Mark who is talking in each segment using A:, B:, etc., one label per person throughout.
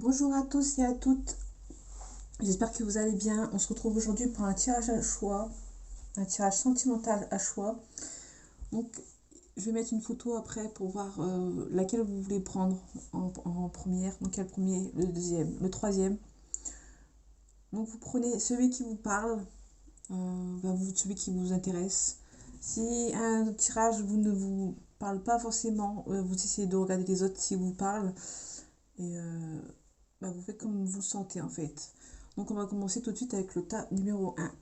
A: Bonjour à tous et à toutes, j'espère que vous allez bien. On se retrouve aujourd'hui pour un tirage à choix, un tirage sentimental à choix. Donc je vais mettre une photo après pour voir laquelle vous voulez prendre en première. Donc il y a le premier, le deuxième, le troisième. Donc vous prenez celui qui vous parle, celui qui vous intéresse. Si un tirage ne vous parle pas forcément, vous essayez de regarder les autres s'ils vous parlent. Et vous faites comme vous le sentez en fait. Donc on va commencer tout de suite avec le tas numéro un.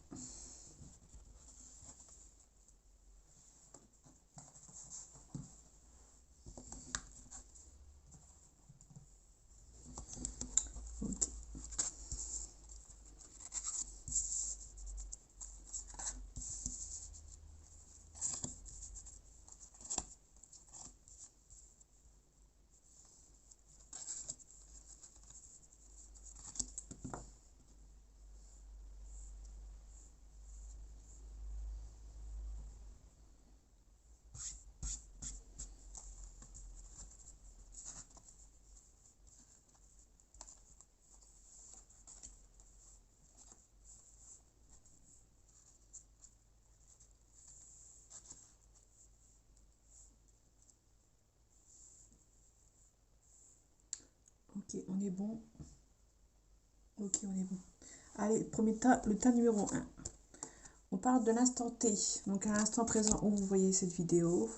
A: Ok, ok, on est bon. Ok, on est bon. Allez, premier tas, le tas numéro un. On parle de l'instant T, donc à l'instant présent où vous voyez cette vidéo.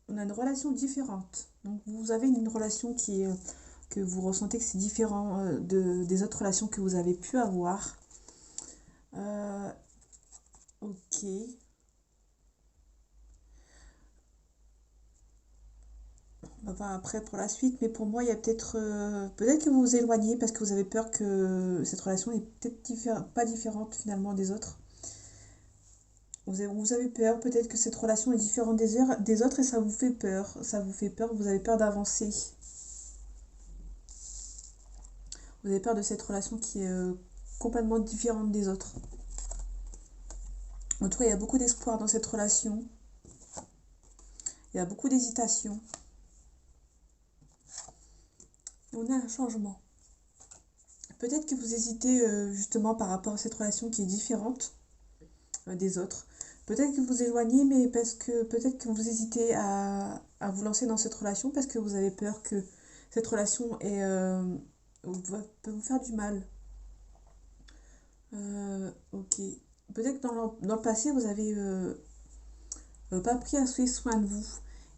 A: On a une relation différente. Donc vous avez une relation que vous ressentez que c'est différent des autres relations que vous avez pu avoir. Euh, ok. On va voir après pour la suite, mais pour moi, il y a peut-être que vous vous éloignez parce que vous avez peur que cette relation est peut-être pas différente finalement des autres. Vous avez peur, peut-être que cette relation est différente des autres et ça vous fait peur. Ça vous fait peur, vous avez peur d'avancer. Vous avez peur de cette relation qui est complètement différente des autres. En tout cas, il y a beaucoup d'espoir dans cette relation. Il y a beaucoup d'hésitation. On a un changement. Peut-être que vous hésitez justement par rapport à cette relation qui est différente des autres. Peut-être que vous éloignez, mais parce que peut-être que vous hésitez à vous lancer dans cette relation parce que vous avez peur que cette relation peut vous faire du mal. Ok. Peut-être que dans le passé, vous avez pas pris assez soin de vous.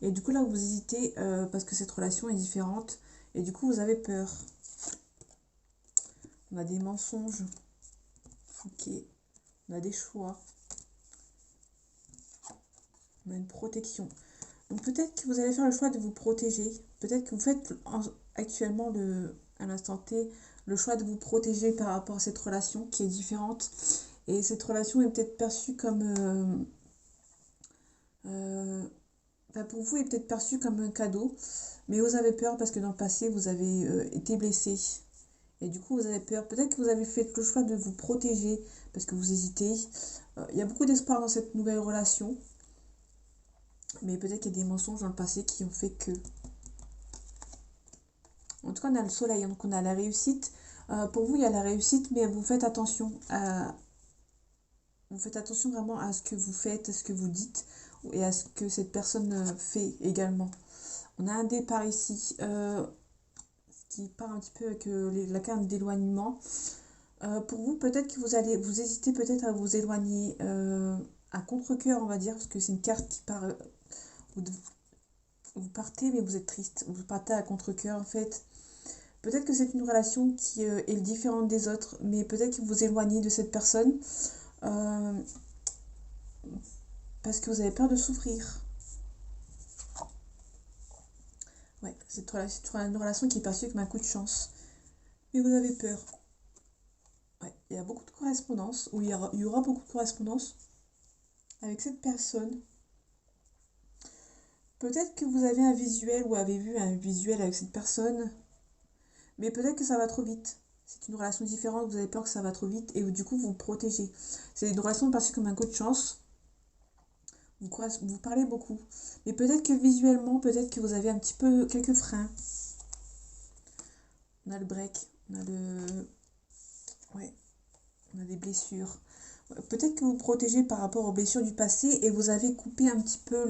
A: Et du coup, là, vous hésitez parce que cette relation est différente. Et du coup, vous avez peur. On a des mensonges. Ok. On a des choix. On a une protection. Donc peut-être que vous allez faire le choix de vous protéger. Peut-être que vous faites actuellement, à l'instant T, le choix de vous protéger par rapport à cette relation qui est différente. Et cette relation est peut-être perçue comme... pour vous, est peut-être perçue comme un cadeau. Mais vous avez peur parce que dans le passé, vous avez été blessé. Et du coup, vous avez peur. Peut-être que vous avez fait le choix de vous protéger parce que vous hésitez. Il y a beaucoup d'espoir dans cette nouvelle relation. Mais peut-être qu'il y a des mensonges dans le passé qui ont fait que... En tout cas, on a le soleil, donc on a la réussite. Pour vous, il y a la réussite, mais vous faites attention vraiment à ce que vous faites, à ce que vous dites et à ce que cette personne fait également. On a un départ ici qui part un petit peu avec la carte d'éloignement. Pour vous, peut-être que vous hésitez peut-être à vous éloigner à contre-cœur, on va dire, parce que c'est une carte qui part. Vous, vous partez, mais vous êtes triste. Vous partez à contre-cœur, en fait. Peut-être que c'est une relation qui est différente des autres, mais peut-être que vous vous éloignez de cette personne euh, parce que vous avez peur de souffrir. Ouais, c'est une relation qui est perçue comme un coup de chance, mais vous avez peur. Ouais, il y a beaucoup de correspondance, ou il y aura beaucoup de correspondance avec cette personne. Peut-être que vous avez un visuel ou avez vu un visuel avec cette personne, mais peut-être que ça va trop vite. C'est une relation différente, vous avez peur que ça va trop vite et du coup vous vous protégez. C'est une relation perçue comme un coup de chance. Vous parlez beaucoup. Mais peut-être que visuellement, peut-être que vous avez un petit peu quelques freins. On a le break, on a le... Ouais, on a des blessures. Ouais, peut-être que vous protégez par rapport aux blessures du passé et vous avez coupé un petit peu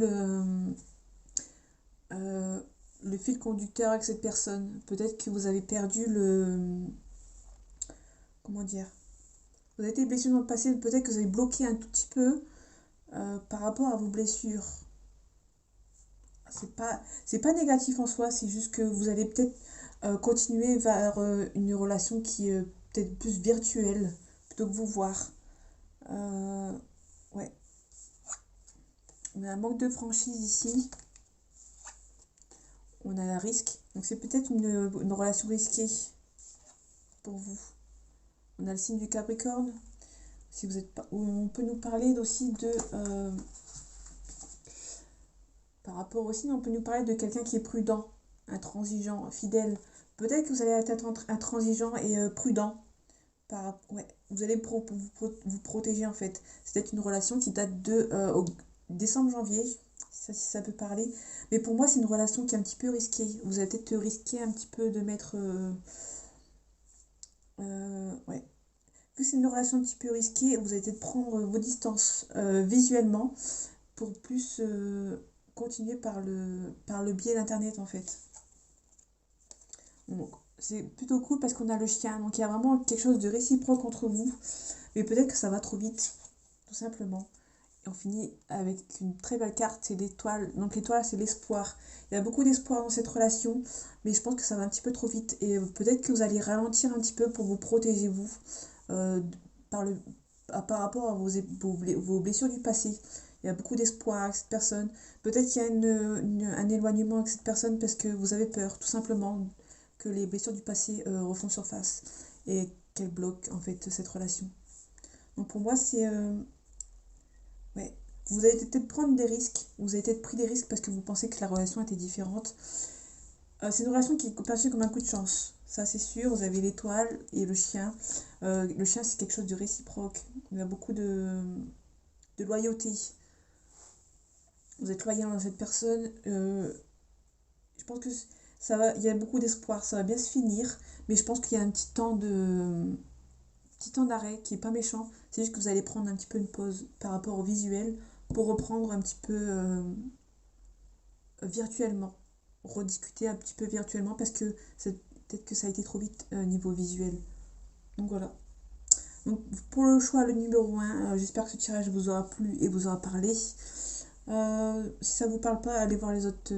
A: euh, le fil conducteur avec cette personne. Peut-être que vous avez perdu le... Comment dire? Vous avez été blessé dans le passé, peut-être que vous avez bloqué un tout petit peu par rapport à vos blessures. C'est pas négatif en soi, c'est juste que vous allez peut-être continuer vers une relation qui est peut-être plus virtuelle plutôt que vous voir. Euh, ouais, on a un manque de franchise ici, on a un risque, donc c'est peut-être une relation risquée pour vous. On a le signe du Capricorne, si vous êtes pas, on peut nous parler aussi de par rapport aussi, on peut nous parler de quelqu'un qui est prudent, intransigeant, fidèle. Peut-être que vous allez être intransigeant et prudent. Ouais, vous allez vous protéger en fait. C'est peut-être une relation qui date de décembre-janvier, si ça peut parler. Mais pour moi, c'est une relation qui est un petit peu risquée. Vous allez peut-être risquer un petit peu de mettre... ouais. Vu que c'est une relation un petit peu risquée, vous allez peut-être prendre vos distances visuellement pour plus continuer par le biais d'internet en fait. Donc c'est plutôt cool parce qu'on a le chien, donc il y a vraiment quelque chose de réciproque entre vous, mais peut-être que ça va trop vite, tout simplement. Et on finit avec une très belle carte, c'est l'étoile. Donc l'étoile, c'est l'espoir. Il y a beaucoup d'espoir dans cette relation, mais je pense que ça va un petit peu trop vite. Et peut-être que vous allez ralentir un petit peu pour vous protéger, vous, euh, par, le, par rapport à vos blessures du passé. Il y a beaucoup d'espoir avec cette personne. Peut-être qu'il y a un éloignement avec cette personne parce que vous avez peur, tout simplement, que les blessures du passé refont surface et qu'elles bloquent en fait cette relation. Donc pour moi, c'est ouais. Vous avez peut-être prendre des risques, vous avez peut-être pris des risques parce que vous pensez que la relation était différente. C'est une relation qui est perçue comme un coup de chance, ça c'est sûr. Vous avez l'étoile et le chien. Le chien, c'est quelque chose de réciproque. Il y a beaucoup de loyauté. Vous êtes loyal dans cette personne. Je pense que ça va, il y a beaucoup d'espoir, ça va bien se finir. Mais je pense qu'il y a un petit temps d'arrêt qui est pas méchant. C'est juste que vous allez prendre un petit peu une pause par rapport au visuel pour reprendre un petit peu virtuellement. Rediscuter un petit peu virtuellement parce que peut-être que ça a été trop vite niveau visuel. Donc voilà. Donc pour le choix, le numéro 1, j'espère que ce tirage vous aura plu et vous aura parlé. Si ça vous parle pas, allez voir les autres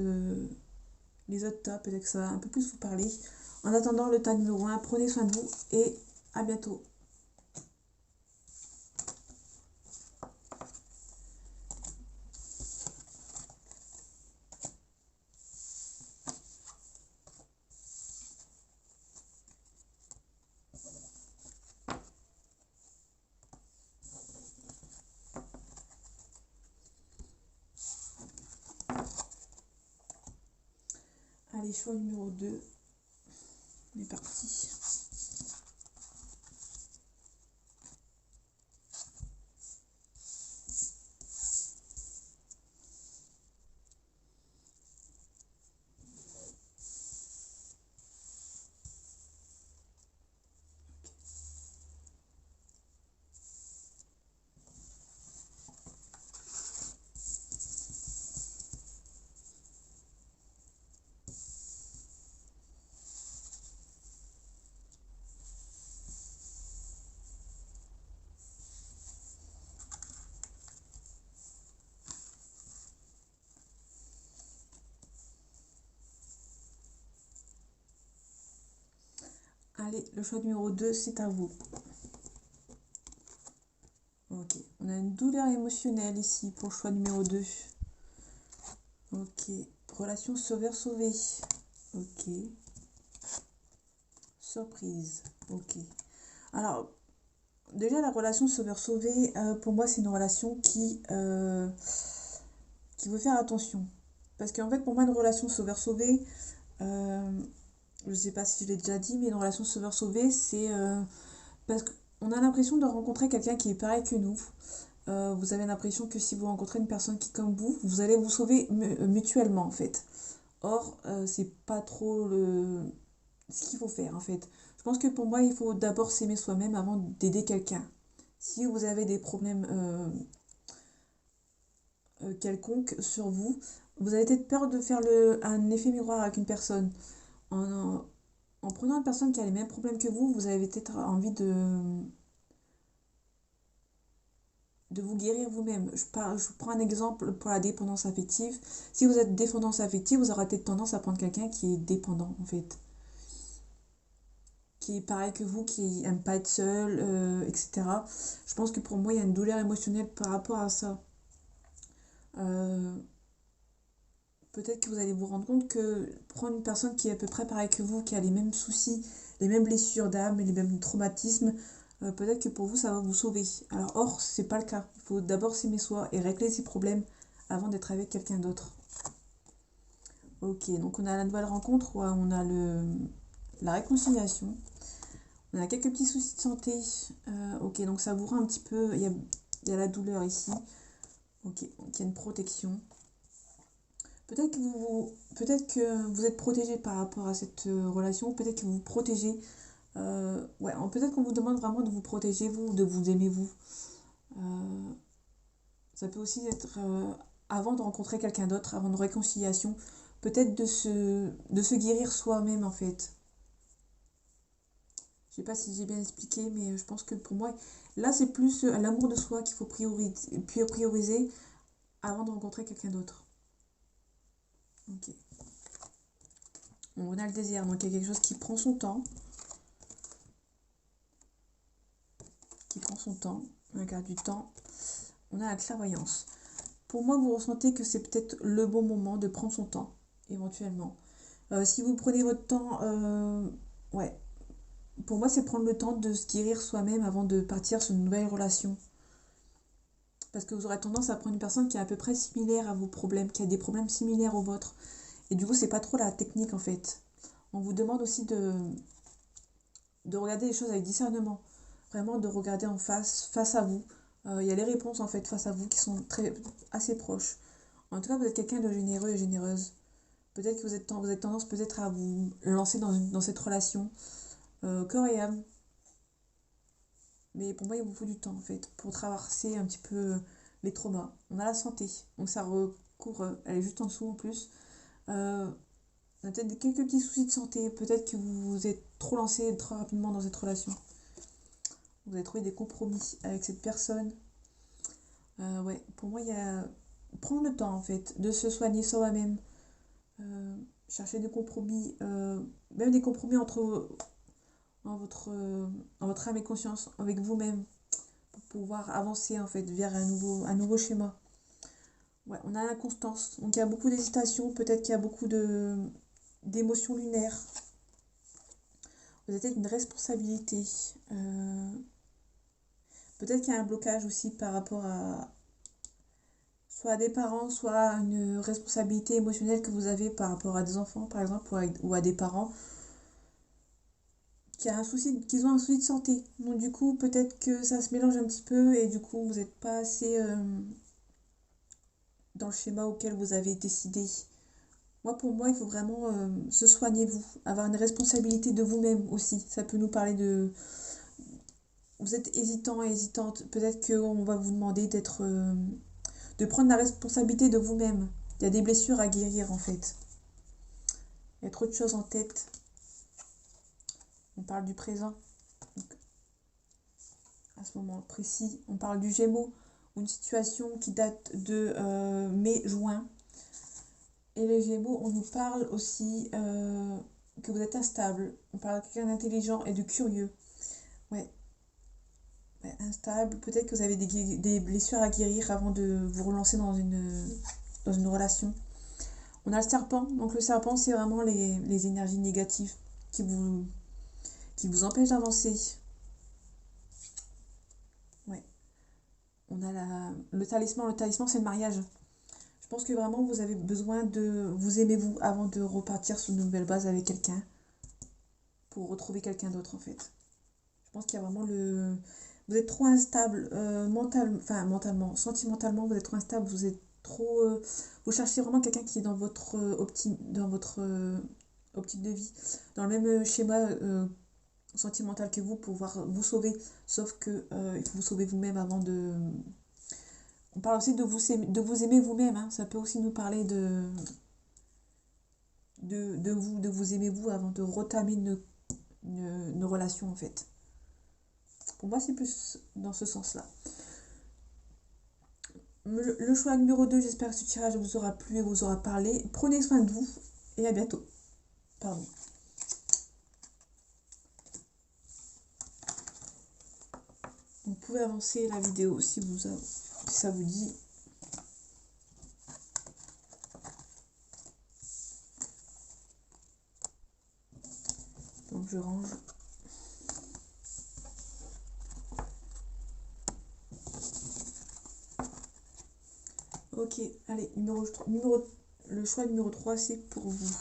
A: tas, peut-être que ça va un peu plus vous parler. En attendant le tas numéro 1, prenez soin de vous et à bientôt. Allez, choix numéro 2, on est parti. Allez, le choix numéro 2, c'est à vous. Ok, on a une douleur émotionnelle ici pour le choix numéro 2. Ok, relation sauveur-sauvé. Ok, surprise. Ok. Alors, déjà, la relation sauveur-sauvé, pour moi, c'est une relation qui veut faire attention. Parce qu'en fait, pour moi, une relation sauveur-sauvé, euh, je ne sais pas si je l'ai déjà dit, mais une relation sauveur-sauvé, c'est parce qu'on a l'impression de rencontrer quelqu'un qui est pareil que nous. Vous avez l'impression que si vous rencontrez une personne qui est comme vous allez vous sauver mutuellement en fait. Or, c'est pas trop ce qu'il faut faire en fait. Je pense que pour moi, il faut d'abord s'aimer soi-même avant d'aider quelqu'un. Si vous avez des problèmes quelconques sur vous, vous avez peut-être peur de faire un effet miroir avec une personne. En, en prenant une personne qui a les mêmes problèmes que vous avez peut-être envie de vous guérir vous-même. Je prends un exemple pour la dépendance affective. Si vous êtes dépendance affective, vous aurez peut-être tendance à prendre quelqu'un qui est dépendant en fait. Qui est pareil que vous, qui aime pas être seul, etc. Je pense que pour moi, il y a une douleur émotionnelle par rapport à ça. Euh, Peut-être que vous allez vous rendre compte que prendre une personne qui est à peu près pareil que vous, qui a les mêmes soucis, les mêmes blessures d'âme et les mêmes traumatismes, peut-être que pour vous, ça va vous sauver. Alors, or, c'est pas le cas. Il faut d'abord s'aimer soi et régler ses problèmes avant d'être avec quelqu'un d'autre. Ok, donc on a la nouvelle rencontre, ouais, on a la réconciliation, on a quelques petits soucis de santé. Ok, donc ça vous rend un petit peu. Il y a la douleur ici. Ok, donc il y a une protection. Peut-être que vous êtes protégé par rapport à cette relation, peut-être que vous vous protégez. Ouais, peut-être qu'on vous demande vraiment de vous protéger, vous, de vous aimer, vous. Euh, Ça peut aussi être avant de rencontrer quelqu'un d'autre, avant une réconciliation, peut-être de se guérir soi-même en fait. Je sais pas si j'ai bien expliqué, mais je pense que pour moi, là c'est plus l'amour de soi qu'il faut prioriser avant de rencontrer quelqu'un d'autre. Ok. On a le désir, donc il y a quelque chose qui prend son temps, on regarde du temps. On a la clairvoyance. Pour moi, vous ressentez que c'est peut-être le bon moment de prendre son temps, éventuellement. Si vous prenez votre temps, ouais, pour moi, c'est prendre le temps de se guérir soi-même avant de partir sur une nouvelle relation. Parce que vous aurez tendance à prendre une personne qui est à peu près similaire à vos problèmes, qui a des problèmes similaires aux vôtres. Et du coup, c'est pas trop la technique en fait. On vous demande aussi de regarder les choses avec discernement. Vraiment de regarder en face à vous. Il y a les réponses en fait face à vous qui sont assez proches. En tout cas, vous êtes quelqu'un de généreux et généreuse. Peut-être que vous êtes tendance peut-être à vous lancer dans cette relation corps et âme. Mais pour moi, il vous faut du temps en fait pour traverser un petit peu les traumas. On a la santé, donc ça recouvre, elle est juste en dessous en plus. Euh, on a peut-être quelques petits soucis de santé. Peut-être que vous vous êtes trop lancé trop rapidement dans cette relation. Vous avez trouvé des compromis avec cette personne. Ouais, pour moi, il y a prendre le temps en fait de se soigner soi-même. Euh, Chercher des compromis, même des compromis en votre, en votre âme et conscience, avec vous-même, pour pouvoir avancer en fait vers un nouveau schéma. Ouais, on a l'inconstance, donc il y a beaucoup d'hésitation, peut-être qu'il y a beaucoup d'émotions lunaires. Vous avez peut-être une responsabilité. Euh, Peut-être qu'il y a un blocage aussi par rapport à soit à des parents, soit à une responsabilité émotionnelle que vous avez par rapport à des enfants, par exemple, ou à des parents qu'ils ont un souci de santé. Donc du coup, peut-être que ça se mélange un petit peu et du coup, vous n'êtes pas assez dans le schéma auquel vous avez décidé. Pour moi, il faut vraiment se soigner vous, avoir une responsabilité de vous-même aussi. Ça peut nous parler de... Vous êtes hésitant et hésitante, peut-être qu'on va vous demander de prendre la responsabilité de vous-même. Il y a des blessures à guérir en fait. Il y a trop de choses en tête. On parle du présent. Donc, à ce moment précis, on parle du Gémeaux, une situation qui date de mai-juin. Et les Gémeaux, on nous parle aussi que vous êtes instable. On parle de quelqu'un d'intelligent et de curieux. Ouais, ouais, instable. Peut-être que vous avez des blessures à guérir avant de vous relancer dans une relation. On a le serpent. Donc le serpent, c'est vraiment les énergies négatives qui vous, qui vous empêchent d'avancer. Ouais. On a le talisman. Le talisman, c'est le mariage. Je pense que vraiment, vous avez besoin de vous aimer vous avant de repartir sur une nouvelle base avec quelqu'un pour retrouver quelqu'un d'autre en fait. Je pense qu'il y a vraiment le... Vous êtes trop instable mentalement, sentimentalement, vous êtes trop instable, vous êtes trop... vous cherchez vraiment quelqu'un qui est dans votre optique de vie, dans le même schéma sentimental que vous, pour pouvoir vous sauver, sauf que il faut vous sauver vous-même avant de... On parle aussi de vous aimer vous-même, hein. Ça peut aussi nous parler de vous aimer vous avant de retamer une relation en fait. Pour moi, c'est plus dans ce sens-là. Le choix numéro 2, j'espère que ce tirage vous aura plu et vous aura parlé. Prenez soin de vous et à bientôt. Pardon. Vous pouvez avancer la vidéo si ça vous dit. Donc je range. Ok, allez, le choix numéro 3, c'est pour vous.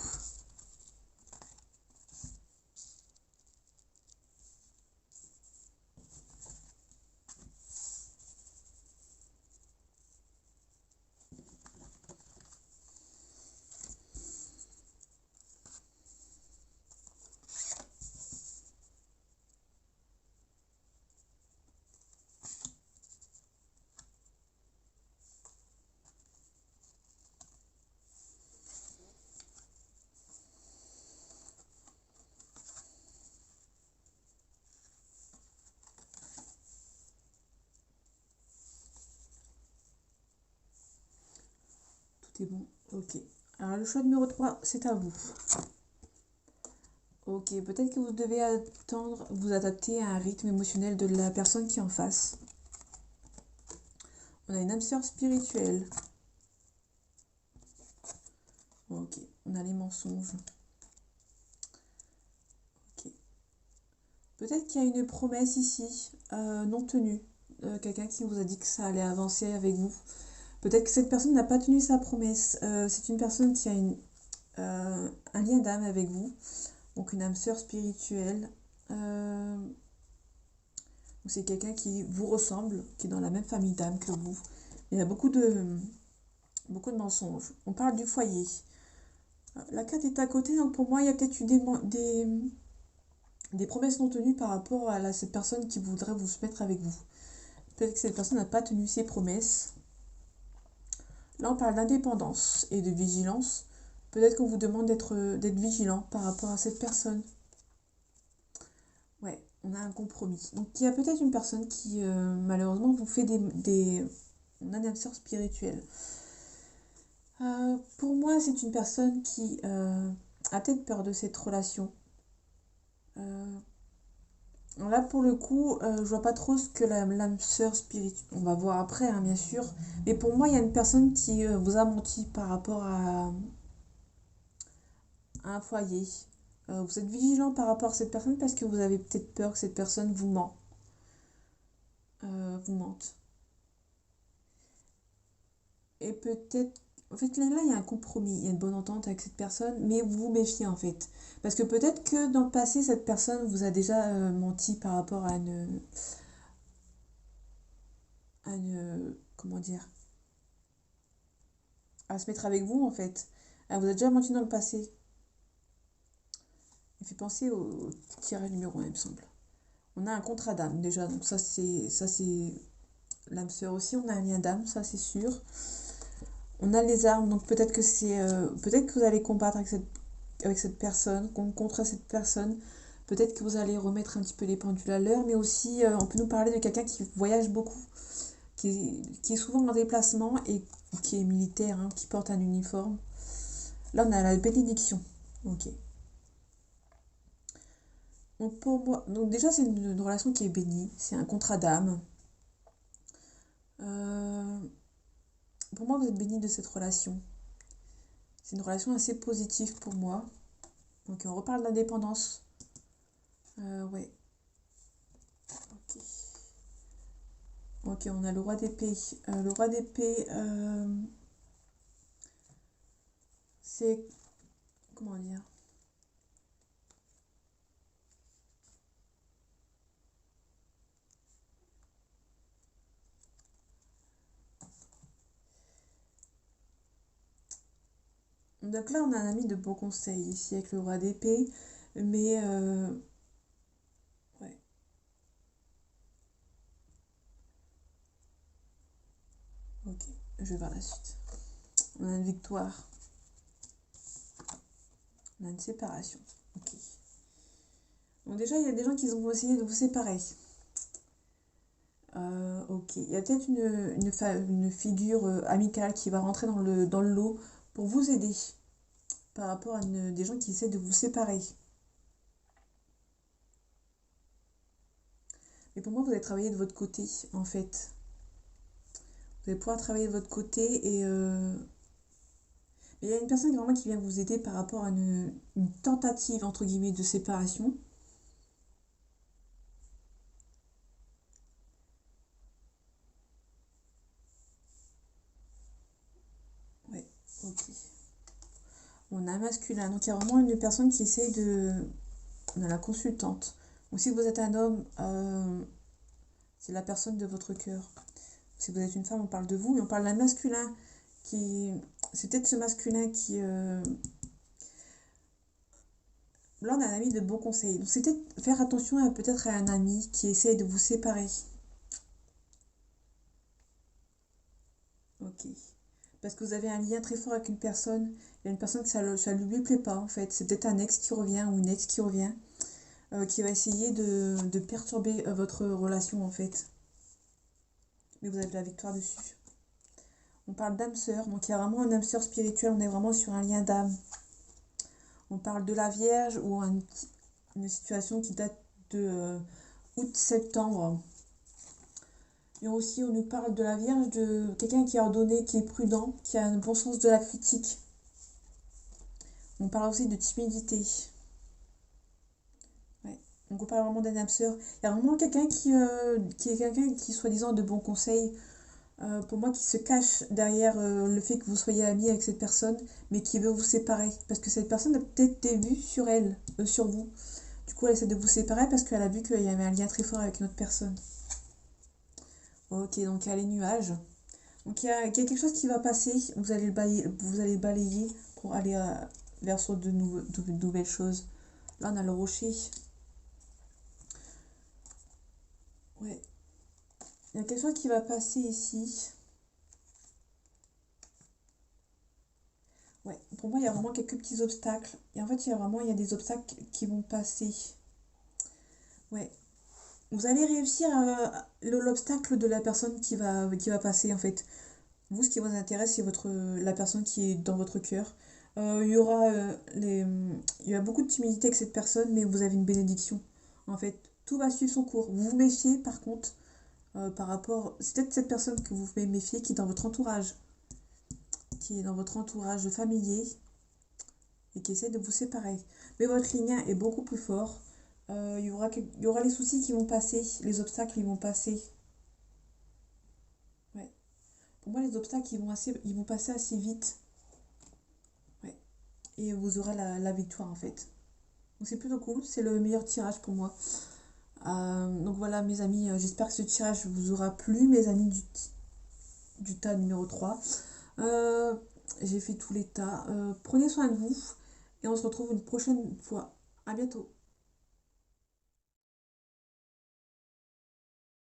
A: Tout est bon, ok. Alors le choix numéro 3, c'est à vous. Ok, peut-être que vous devez attendre, vous adapter à un rythme émotionnel de la personne qui est en face. On a une âme sœur spirituelle. Ok, on a les mensonges. Ok. Peut-être qu'il y a une promesse ici, non tenue. Quelqu'un qui vous a dit que ça allait avancer avec vous. Peut-être que cette personne n'a pas tenu sa promesse. C'est une personne qui a un lien d'âme avec vous. Donc une âme sœur spirituelle. C'est quelqu'un qui vous ressemble, qui est dans la même famille d'âme que vous. Il y a beaucoup de mensonges. On parle du foyer. La carte est à côté, donc pour moi, il y a peut-être eu des promesses non tenues par rapport à cette personne qui voudrait vous se mettre avec vous. Peut-être que cette personne n'a pas tenu ses promesses. Là, on parle d'indépendance et de vigilance. Peut-être qu'on vous demande d'être vigilant par rapport à cette personne. Ouais, on a un compromis. Donc, il y a peut-être une personne qui, malheureusement, vous fait on a une âme sœur spirituelle. Pour moi, c'est une personne qui a peut-être peur de cette relation. Là, pour le coup, je vois pas trop ce que l'âme sœur spirituelle... On va voir après, hein, bien sûr. Mais pour moi, il y a une personne qui vous a menti par rapport à un foyer. Vous êtes vigilant par rapport à cette personne parce que vous avez peut-être peur que cette personne vous mente. Et peut-être... En fait, là, il y a un compromis, il y a une bonne entente avec cette personne, mais vous vous méfiez, en fait. Parce que peut-être que dans le passé, cette personne vous a déjà menti par rapport comment dire, à se mettre avec vous, en fait. Elle vous a déjà menti dans le passé. Il fait penser au tirage numéro 1, il me semble. On a un contrat d'âme, déjà, donc ça, c'est l'âme sœur aussi. On a un lien d'âme, ça, c'est sûr. On a les armes, donc peut-être que peut-être que vous allez combattre avec cette personne, contre cette personne. Peut-être que vous allez remettre un petit peu les pendules à l'heure, mais aussi on peut nous parler de quelqu'un qui voyage beaucoup, qui est souvent en déplacement et qui est militaire, hein, qui porte un uniforme. Là, on a la bénédiction. Ok. Donc pour moi, donc déjà c'est une relation qui est bénie, c'est un contrat d'âme. Euh, pour moi, vous êtes béni de cette relation. C'est une relation assez positive pour moi. Donc on reparle d'indépendance. Ouais. Ok. Ok, on a le roi d'épée. Le roi d'épée, c'est... Comment dire? Donc là, on a un ami de bon conseil ici avec le roi d'épée. Mais ouais, ok, je vais voir la suite. On a une victoire, on a une séparation. Ok. Donc déjà, il y a des gens qui vont essayer de vous séparer. Ok, il y a peut-être une figure amicale qui va rentrer dans le lot pour vous aider par rapport à des gens qui essaient de vous séparer. Mais pour moi, vous allez travailler de votre côté, en fait. Vous allez pouvoir travailler de votre côté et il y a une personne vraiment qui vient vous aider par rapport à une tentative, entre guillemets, de séparation. Ouais, ok. On a un masculin, donc il y a vraiment une personne qui essaye de la consultante. Donc si vous êtes un homme, c'est la personne de votre cœur. Si vous êtes une femme, on parle de vous, mais on parle d'un masculin qui... C'est peut-être ce masculin qui... Là, on a un ami de bons conseils. Donc c'est peut-être faire attention à peut-être à un ami qui essaye de vous séparer. Ok. Parce que vous avez un lien très fort avec une personne. Il y a une personne que ça lui plaît pas, en fait. C'est peut-être un ex qui revient ou une ex qui revient, qui va essayer de perturber votre relation, en fait. Mais vous avez de la victoire dessus. On parle d'âme sœur, donc il y a vraiment un âme sœur spirituel, on est vraiment sur un lien d'âme. On parle de la Vierge ou une situation qui date de août-septembre. Et aussi, on nous parle de la Vierge, de quelqu'un qui est ordonné, qui est prudent, qui a un bon sens de la critique. On parle aussi de timidité. Ouais. Donc on parle vraiment d'un âme sœur. Il y a vraiment quelqu'un qui est quelqu'un qui, soi-disant, de bons conseils, pour moi, qui se cache derrière le fait que vous soyez amis avec cette personne, mais qui veut vous séparer. Parce que cette personne a peut-être des vues sur elle, sur vous. Du coup, elle essaie de vous séparer parce qu'elle a vu qu'il y avait un lien très fort avec une autre personne. Ok, donc il y a les nuages. Donc il y a quelque chose qui va passer. Vous allez balayer pour aller vers sur de nouvelles choses. Là, on a le rocher. Ouais. Il y a quelque chose qui va passer ici. Ouais, pour moi, il y a vraiment quelques petits obstacles. Et en fait, il y a des obstacles qui vont passer. Ouais. Vous allez réussir à l'obstacle de la personne qui va passer, en fait. Vous, ce qui vous intéresse, c'est la personne qui est dans votre cœur. Il y a beaucoup de timidité avec cette personne, mais vous avez une bénédiction. En fait, tout va suivre son cours. Vous vous méfiez, par contre, par rapport... C'est peut-être cette personne que vous vous méfiez qui est dans votre entourage familier et qui essaie de vous séparer. Mais votre lien est beaucoup plus fort. Il y aura les soucis qui vont passer, les obstacles, ils vont passer. Ouais. Pour moi, les obstacles, ils vont passer assez vite. Ouais. Et vous aurez la victoire, en fait. Donc c'est plutôt cool, c'est le meilleur tirage pour moi. Donc voilà mes amis, j'espère que ce tirage vous aura plu, mes amis du tas numéro 3. Euh, j'ai fait tous les tas. Prenez soin de vous et on se retrouve une prochaine fois. À bientôt.